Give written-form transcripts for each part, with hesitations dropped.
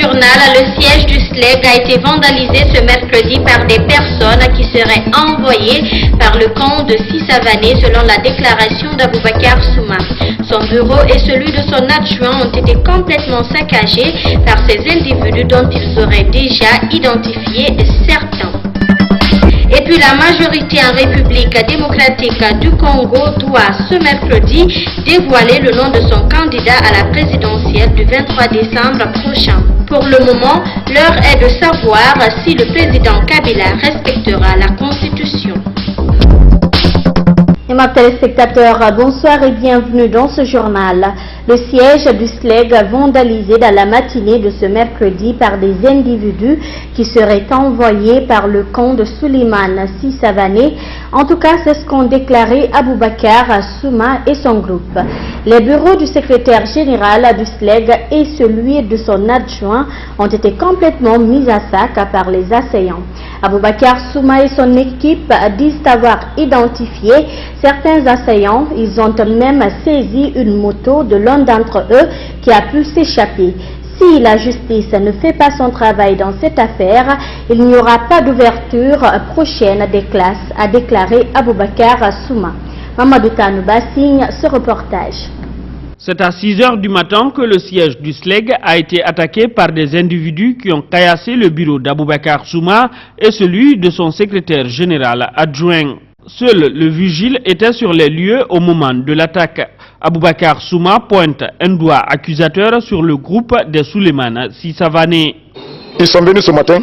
journal, le siège du SLEG a été vandalisé ce mercredi par des personnes qui seraient envoyées par le camp de Sisavané selon la déclaration d'Aboubacar Souma. Son bureau et celui de son adjoint ont été complètement saccagés par ces individus dont ils auraient déjà identifié certains. Et puis la majorité en République démocratique du Congo doit ce mercredi dévoiler le nom de son candidat à la présidentielle du 23 décembre prochain. Pour le moment, l'heure est de savoir si le président Kabila respectera la Constitution. Mes téléspectateurs, bonsoir et bienvenue dans ce journal. Le siège du SLEG vandalisé dans la matinée de ce mercredi par des individus qui seraient envoyés par le camp de Suleiman Sisavané. En tout cas, c'est ce qu'ont déclaré Aboubacar Souma et son groupe. Les bureaux du secrétaire général du SLEG et celui de son adjoint ont été complètement mis à sac par les assaillants. Aboubacar Souma et son équipe disent avoir identifié certains assaillants. Ils ont même saisi une moto de l'un d'entre eux qui a pu s'échapper. Si la justice ne fait pas son travail dans cette affaire, il n'y aura pas d'ouverture prochaine des classes, a déclaré Aboubacar Souma. Mamadou Tanouba signe ce reportage. C'est à 6 h du matin que le siège du SLEG a été attaqué par des individus qui ont caillassé le bureau d'Aboubacar Souma et celui de son secrétaire général adjoint. Seul le vigile était sur les lieux au moment de l'attaque. Aboubacar Souma pointe un doigt accusateur sur le groupe des Suleiman Sisavané. Ils sont venus ce matin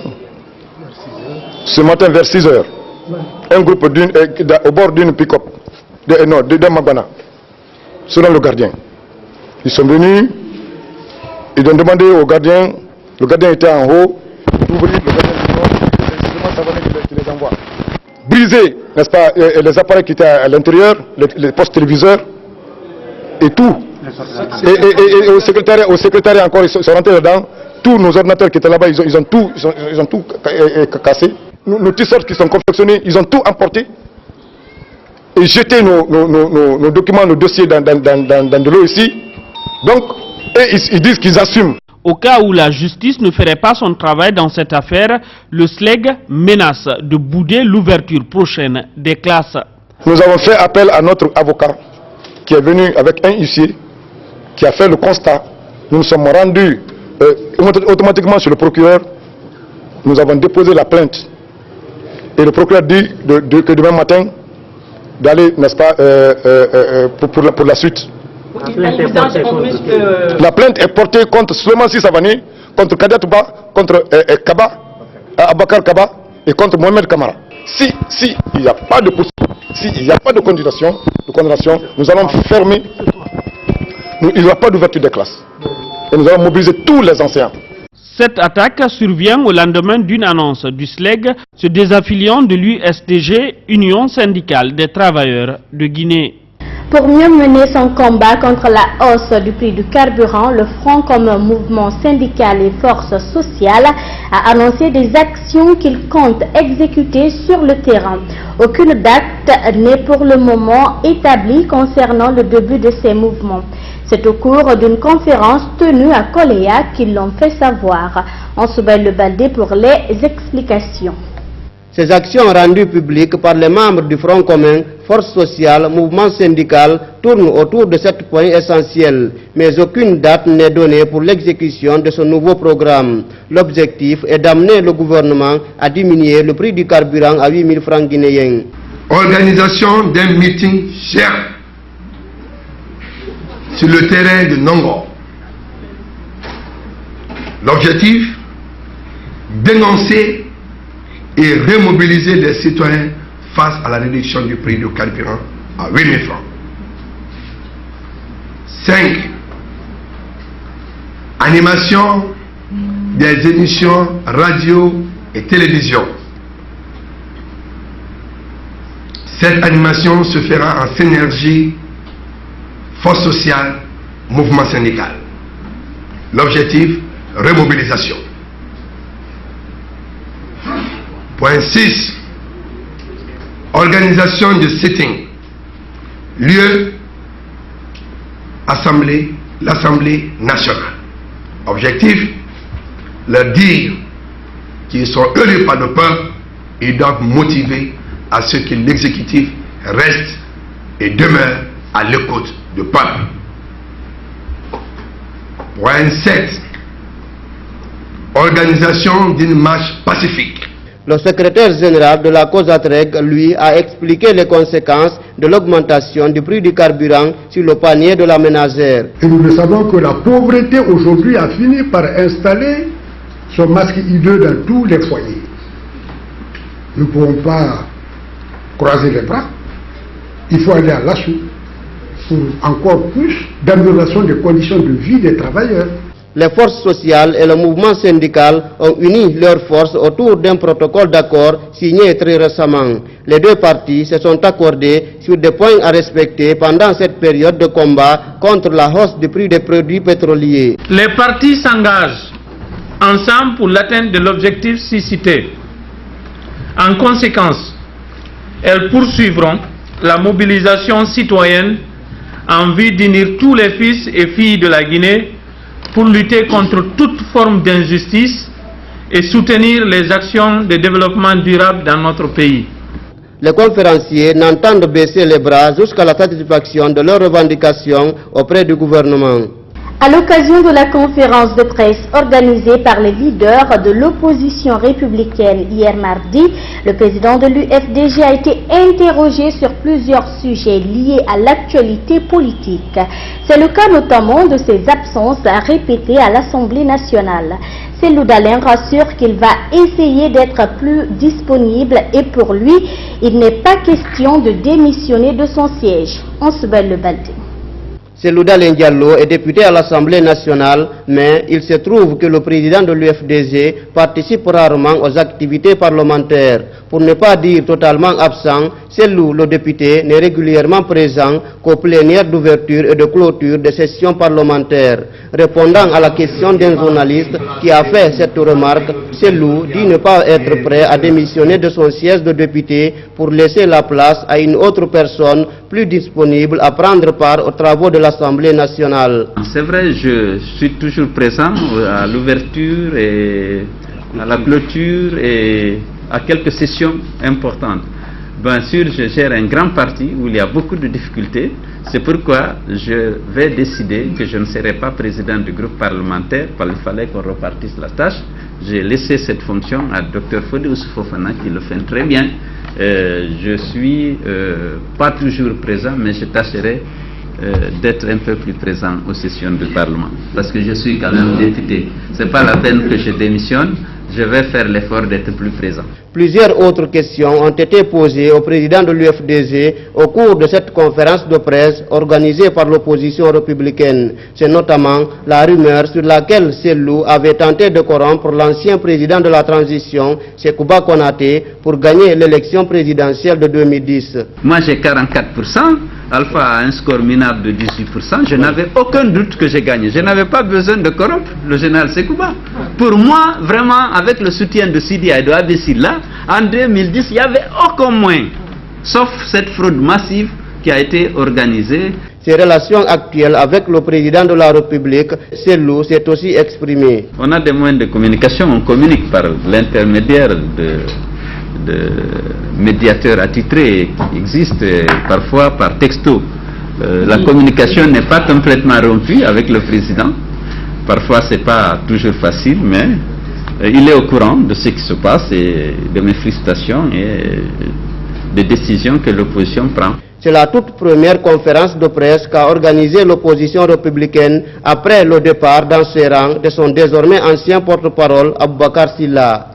vers 6 h. Un groupe au bord d'une pick-up, de Mabana, selon le gardien. Ils sont venus, ils ont demandé au gardien, le gardien était en haut, d'ouvrir, le gardien qui les envoie. Briser, n'est-ce pas, les appareils qui étaient à l'intérieur, les postes téléviseurs et tout. Et au secrétariat encore, ils sont rentrés dedans. Tous nos ordinateurs qui étaient là-bas, ils ont tout cassé. Nos t-shirts qui sont confectionnés, ils ont tout emporté. Et jeté nos documents, nos dossiers dans de l'eau ici. Donc, ils disent qu'ils assument. Au cas où la justice ne ferait pas son travail dans cette affaire, le SLEG menace de bouder l'ouverture prochaine des classes. Nous avons fait appel à notre avocat qui est venu avec un huissier qui a fait le constat. Nous nous sommes rendus automatiquement sur le procureur. Nous avons déposé la plainte. Et le procureur dit que demain matin, d'aller, n'est-ce pas, pour la suite. La plainte est portée contre Suleiman Sisavané, contre Kadia Touba, contre Abakar Kaba et contre Mohamed Kamara. Si il n'y a pas de possibilité, s'il n'y a pas de condamnation, nous allons fermer, il n'y aura pas d'ouverture des classes. Et nous allons mobiliser tous les enseignants. Cette attaque survient au lendemain d'une annonce du SLEG se désaffiliant de l'USDG, Union syndicale des travailleurs de Guinée. Pour mieux mener son combat contre la hausse du prix du carburant, le Front comme mouvement syndical et force sociale a annoncé des actions qu'il compte exécuter sur le terrain. Aucune date n'est pour le moment établie concernant le début de ces mouvements. C'est au cours d'une conférence tenue à Koléa qu'ils l'ont fait savoir. On se bat le Baldé pour les explications. Ces actions rendues publiques par les membres du Front commun, force sociale, mouvement syndical tournent autour de 7 points essentiels, mais aucune date n'est donnée pour l'exécution de ce nouveau programme. L'objectif est d'amener le gouvernement à diminuer le prix du carburant à 8 000 francs guinéens. Organisation d'un meeting cher sur le terrain de Nongo. L'objectif, dénoncer et remobiliser les citoyens face à la réduction du prix du carburant à 8 000 francs. 5. Animation des émissions radio et télévision. Cette animation se fera en synergie force sociale, mouvement syndical. L'objectif, remobilisation. Point 6. Organisation de sitting. Lieu, l'Assemblée nationale. Objectif, leur dire qu'ils sont élus par le peuple et doivent motiver à ce que l'exécutif reste et demeure à l'écoute du peuple. Point 7. Organisation d'une marche pacifique. Le secrétaire général de la COSATREG, lui, a expliqué les conséquences de l'augmentation du prix du carburant sur le panier de la ménagère. Et nous le savons que la pauvreté aujourd'hui a fini par installer son masque hideux dans tous les foyers. Nous ne pouvons pas croiser les bras. Il faut aller à l'assaut pour encore plus d'amélioration des conditions de vie des travailleurs. Les forces sociales et le mouvement syndical ont uni leurs forces autour d'un protocole d'accord signé très récemment. Les deux parties se sont accordées sur des points à respecter pendant cette période de combat contre la hausse du prix des produits pétroliers. Les parties s'engagent ensemble pour l'atteinte de l'objectif cité. En conséquence, elles poursuivront la mobilisation citoyenne en vue d'unir tous les fils et filles de la Guinée pour lutter contre toute forme d'injustice et soutenir les actions de développement durable dans notre pays. Les conférenciers n'entendent baisser les bras jusqu'à la satisfaction de leurs revendications auprès du gouvernement. À l'occasion de la conférence de presse organisée par les leaders de l'opposition républicaine hier mardi, le président de l'UFDG a été interrogé sur plusieurs sujets liés à l'actualité politique. C'est le cas notamment de ses absences répétées à l'Assemblée nationale. Cellou Dalein rassure qu'il va essayer d'être plus disponible et pour lui, il n'est pas question de démissionner de son siège. On se bat le Balté. Cellou Dalein Diallo est député à l'Assemblée nationale, mais il se trouve que le président de l'UFDG participe rarement aux activités parlementaires. Pour ne pas dire totalement absent, Cellou, le député, n'est régulièrement présent qu'aux plénières d'ouverture et de clôture des sessions parlementaires. Répondant à la question d'un journaliste qui a fait cette remarque, Cellou dit ne pas être prêt à démissionner de son siège de député pour laisser la place à une autre personne plus disponible à prendre part aux travaux de l'Assemblée nationale. C'est vrai, je suis toujours présent à l'ouverture et à la clôture et à quelques sessions importantes. Bien sûr, je gère un grand parti où il y a beaucoup de difficultés. C'est pourquoi je vais décider que je ne serai pas président du groupe parlementaire, parce qu'il fallait qu'on repartisse la tâche. J'ai laissé cette fonction à Dr Fodé Ousfofana qui le fait très bien. Je suis pas toujours présent, mais je tâcherai d'être un peu plus présent aux sessions du Parlement. Parce que je suis quand même député. Ce n'est pas la peine que je démissionne. Je vais faire l'effort d'être plus présent. Plusieurs autres questions ont été posées au président de l'UFDG au cours de cette conférence de presse organisée par l'opposition républicaine. C'est notamment la rumeur sur laquelle Cellou avait tenté de corrompre l'ancien président de la transition, Sekouba Konaté, pour gagner l'élection présidentielle de 2010. Moi j'ai 44%, Alpha a un score minable de 18%, je n'avais aucun doute que j'ai gagné. Je n'avais pas besoin de corrompre le général Sekouba. Pour moi, vraiment, avec le soutien de Sidi Aïdo Abessila, en 2010, il n'y avait aucun moyen, sauf cette fraude massive qui a été organisée. Ses relations actuelles avec le président de la République, Cellou, s'est aussi exprimé. On a des moyens de communication, on communique par l'intermédiaire de médiateurs attitrés qui existent, parfois par texto. La communication n'est pas complètement rompue avec le président. Parfois, ce n'est pas toujours facile, mais il est au courant de ce qui se passe et de mes frustrations et des décisions que l'opposition prend. C'est la toute première conférence de presse qu'a organisée l'opposition républicaine après le départ dans ses rangs de son désormais ancien porte-parole Aboubakar Sylla.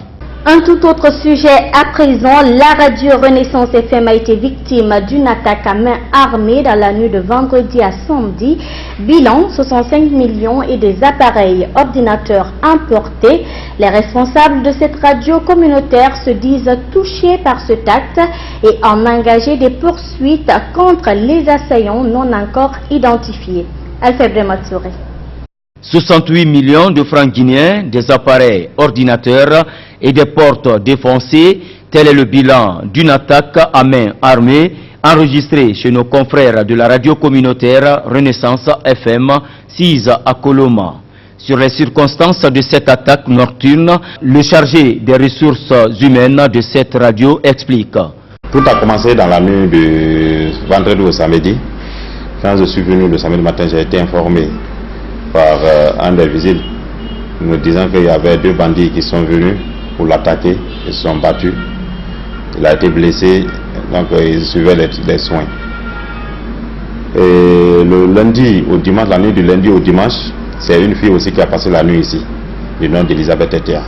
Un tout autre sujet à présent, la radio Renaissance FM a été victime d'une attaque à main armée dans la nuit de vendredi à samedi. Bilan, 65 millions et des appareils ordinateurs importés. Les responsables de cette radio communautaire se disent touchés par cet acte et ont engagé des poursuites contre les assaillants non encore identifiés. Alfred Matsouré. 68 millions de francs guinéens, des appareils ordinateurs et des portes défoncées, tel est le bilan d'une attaque à main armée enregistrée chez nos confrères de la radio communautaire Renaissance FM 6 à Koloma. Sur les circonstances de cette attaque nocturne, le chargé des ressources humaines de cette radio explique. Tout a commencé dans la nuit de vendredi au samedi. Quand je suis venu le samedi matin, j'ai été informé par un des vigiles nous disant qu'il y avait 2 bandits qui sont venus pour l'attaquer. Ils se sont battus. Il a été blessé, donc il suivait les soins. Et le lundi au dimanche, la nuit du lundi au dimanche, c'est une fille aussi qui a passé la nuit ici, du nom d'Elisabeth Théa.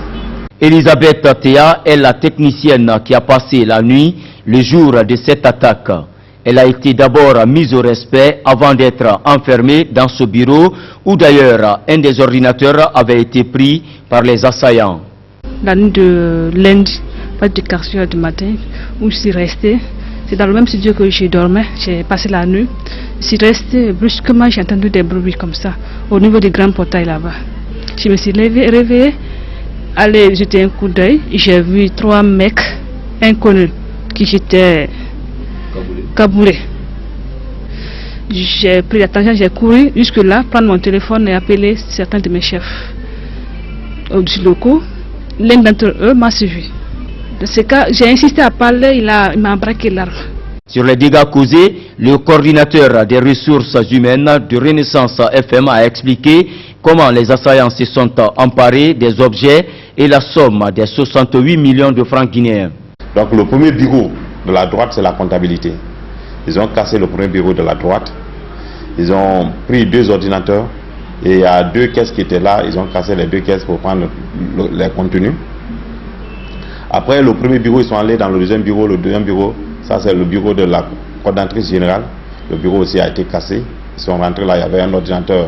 Elisabeth Théa est la technicienne qui a passé la nuit le jour de cette attaque. Elle a été d'abord mise au respect avant d'être enfermée dans ce bureau où d'ailleurs un des ordinateurs avait été pris par les assaillants. La nuit de lundi, pas de 4 heures du matin, où je suis restée. C'est dans le même studio que je dormais, j'ai passé la nuit. Je suis restée, brusquement j'ai entendu des bruits comme ça, au niveau du grand portail là-bas. Je me suis réveillée, allé jeter un coup d'œil, j'ai vu 3 mecs inconnus qui étaient caboulés. J'ai pris l'attention, j'ai couru jusque là, prendre mon téléphone et appeler certains de mes chefs au-dessus locaux. L'un d'entre eux m'a suivi. Dans ce cas, j'ai insisté à parler, il m'a braqué l'arme. Sur les dégâts causés, le coordinateur des ressources humaines de Renaissance FM a expliqué comment les assaillants se sont emparés des objets et la somme des 68 millions de francs guinéens. Donc le premier bureau de la droite, c'est la comptabilité. Ils ont cassé le premier bureau de la droite. Ils ont pris 2 ordinateurs et il y a 2 caisses qui étaient là. Ils ont cassé les 2 caisses pour prendre les contenus. Après le premier bureau, ils sont allés dans le deuxième bureau. Le deuxième bureau, ça c'est le bureau de la coordinatrice générale. Le bureau aussi a été cassé. Ils sont rentrés là, il y avait un ordinateur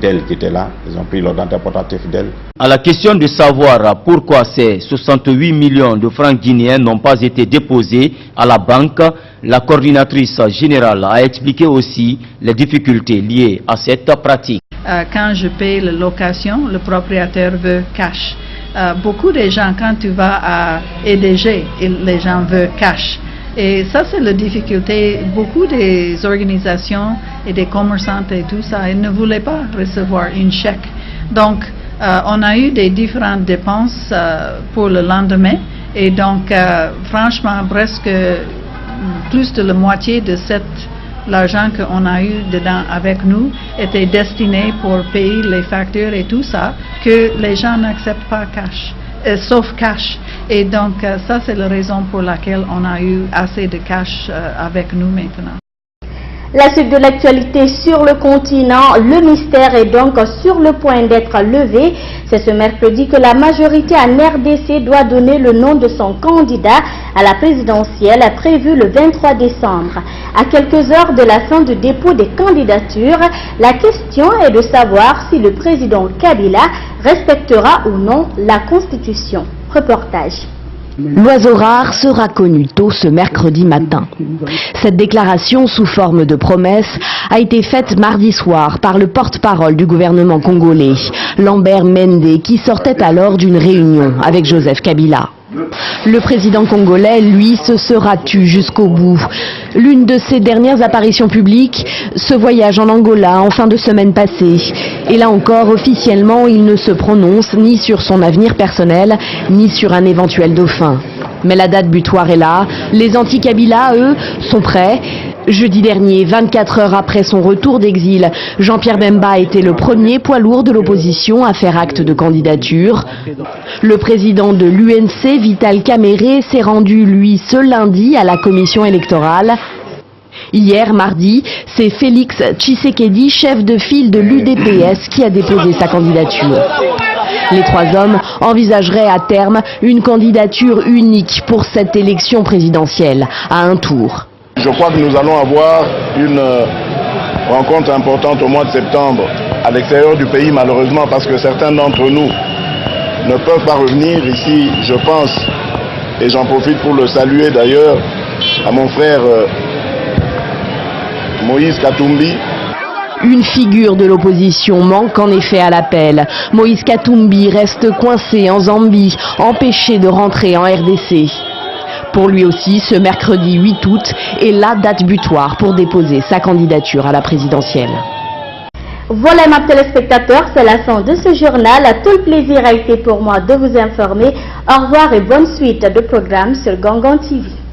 d'elle qui était là. Ils ont pris l'ordinateur portatif d'elle. À la question de savoir pourquoi ces 68 millions de francs guinéens n'ont pas été déposés à la banque, la coordinatrice générale a expliqué aussi les difficultés liées à cette pratique. Quand je paye la location, le propriétaire veut cash. Beaucoup de gens, quand tu vas à EDG, les gens veulent cash. Et ça, c'est la difficulté. Beaucoup des organisations et des commerçants et tout ça, ils ne voulaient pas recevoir une chèque. Donc, on a eu des différentes dépenses pour le lendemain. Et donc, franchement, presque plus de la moitié de l'argent qu'on a eu dedans avec nous était destiné pour payer les factures et tout ça, que les gens n'acceptent pas cash. Sauf cash. Et donc, ça, c'est la raison pour laquelle on a eu assez de cash avec nous maintenant. La suite de l'actualité sur le continent, le mystère est donc sur le point d'être levé. C'est ce mercredi que la majorité en RDC doit donner le nom de son candidat à la présidentielle prévue le 23 décembre. À quelques heures de la fin du dépôt des candidatures, la question est de savoir si le président Kabila respectera ou non la Constitution. Reportage. L'oiseau rare sera connu tôt ce mercredi matin. Cette déclaration sous forme de promesse a été faite mardi soir par le porte-parole du gouvernement congolais, Lambert Mende, qui sortait alors d'une réunion avec Joseph Kabila. Le président congolais, lui, se sera tu jusqu'au bout. L'une de ses dernières apparitions publiques, ce voyage en Angola en fin de semaine passée. Et là encore, officiellement, il ne se prononce ni sur son avenir personnel, ni sur un éventuel dauphin. Mais la date butoir est là. Les anti-Kabila, eux, sont prêts. Jeudi dernier, 24 heures après son retour d'exil, Jean-Pierre Bemba était le premier poids lourd de l'opposition à faire acte de candidature. Le président de l'UNC, Vital Kamerhe, s'est rendu, lui, ce lundi à la commission électorale. Hier, mardi, c'est Félix Tshisekedi, chef de file de l'UDPS, qui a déposé sa candidature. Les 3 hommes envisageraient à terme une candidature unique pour cette élection présidentielle, à un tour. Je crois que nous allons avoir une rencontre importante au mois de septembre à l'extérieur du pays, malheureusement, parce que certains d'entre nous ne peuvent pas revenir ici. Je pense, et j'en profite pour le saluer d'ailleurs, à mon frère Moïse Katumbi. Une figure de l'opposition manque en effet à l'appel. Moïse Katumbi reste coincé en Zambie, empêché de rentrer en RDC. Pour lui aussi, ce mercredi 8 août est la date butoir pour déposer sa candidature à la présidentielle. Voilà, mes téléspectateurs, c'est la fin de ce journal. Tout le plaisir a été pour moi de vous informer. Au revoir et bonne suite de programmes sur Gangan TV.